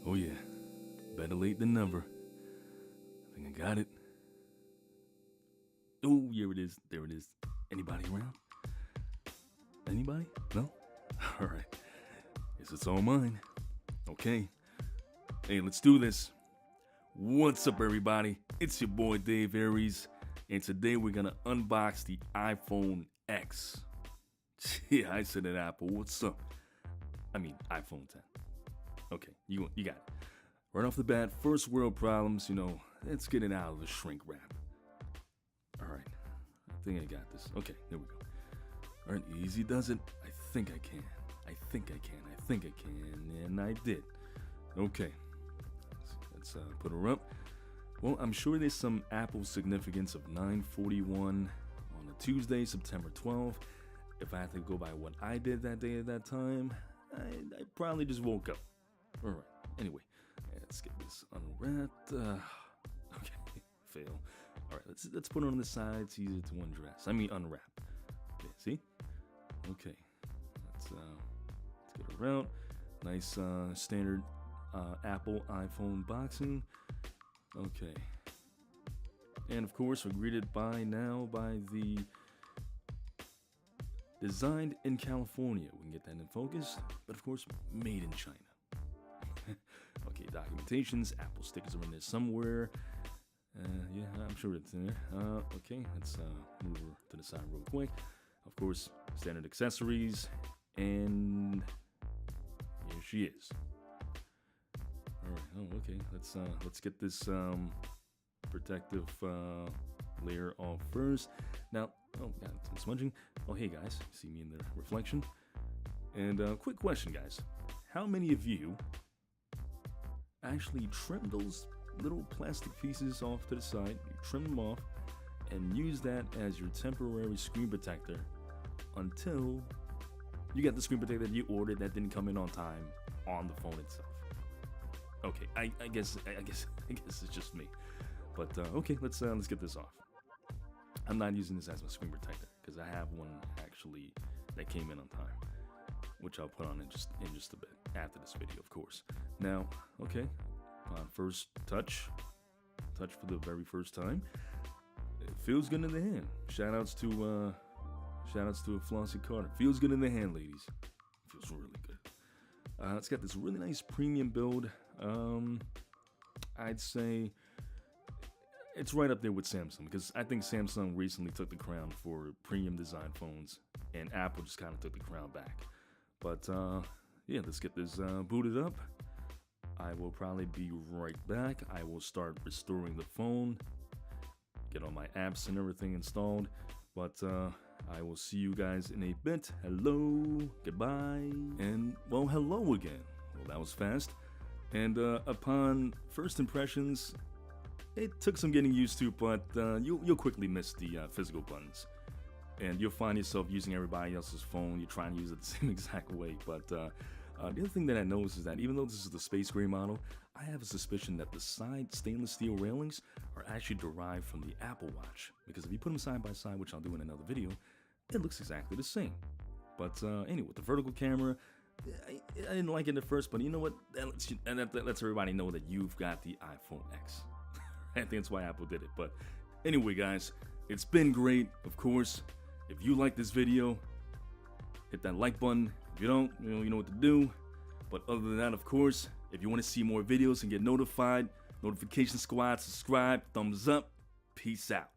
Oh yeah, better late than never. I think I got it. Oh, here it is. There it is. Anybody around? Anybody? No? Alright. Guess it's all mine. Okay. Hey, let's do this. What's up, everybody? It's your boy Dave Aries, and today we're gonna unbox the iPhone X. Yeah, I said it, Apple. What's up? I mean, iPhone 10. Okay, you got it. Right off the bat, first world problems, let's get it out of the shrink wrap. Alright, I think I got this. Okay, there we go. Alright, easy does it. I think I can, and I did. Okay, let's put her up. Well, I'm sure there's some Apple significance of 9/41 on a Tuesday, September 12th. If I had to go by what I did that day at that time, I probably just woke up. Alright, anyway, let's get this unwrapped. Okay, fail. Alright, let's put it on the side. It's easier to unwrap. Yeah, see? Okay, let's get her out. Nice standard Apple iPhone boxing. Okay. And of course, we're greeted by the designed in California. We can get that in focus, but of course, made in China. Okay, documentations, Apple stickers are in there somewhere. Yeah, I'm sure it's in there. Okay, let's move her to the side real quick. Of course, standard accessories, and here she is. All right. Oh, okay. Let's get this protective layer off first. Now, got some smudging. Oh, hey guys, see me in the reflection. And quick question, guys: how many of you actually trim those little plastic pieces off to the side? You trim them off and use that as your temporary screen protector until you get the screen protector that you ordered that didn't come in on time on the phone itself. Okay, I guess it's just me, but okay, let's get this off. I'm not using this as my screen protector because I have one actually that came in on time, which I'll put on in just a bit after this video, of course. Now, okay, first touch for the very first time. It feels good in the hand. Shoutouts to Flossie Carter. Feels good in the hand, ladies. Feels really good. It's got this really nice premium build. I'd say it's right up there with Samsung, because I think Samsung recently took the crown for premium design phones, and Apple just kind of took the crown back. But yeah, let's get this booted up. I will probably be right back. I will start restoring the phone, get all my apps and everything installed. But I will see you guys in a bit. Hello, goodbye, and well, hello again. Well, that was fast. And upon first impressions, it took some getting used to, but you'll quickly miss the physical buttons. And you'll find yourself using everybody else's phone. You're trying to use it the same exact way. But the other thing that I noticed is that even though this is the space gray model, I have a suspicion that the side stainless steel railings are actually derived from the Apple Watch. Because if you put them side by side, which I'll do in another video, it looks exactly the same. But anyway, with the vertical camera, I didn't like it at first, but you know what? That lets everybody know that you've got the iPhone X. I think that's why Apple did it. But anyway, guys, it's been great. Of course, if you like this video, hit that like button. If you don't, you know what to do. But other than that, of course, if you want to see more videos and get notified, notification squad, subscribe, thumbs up. Peace out.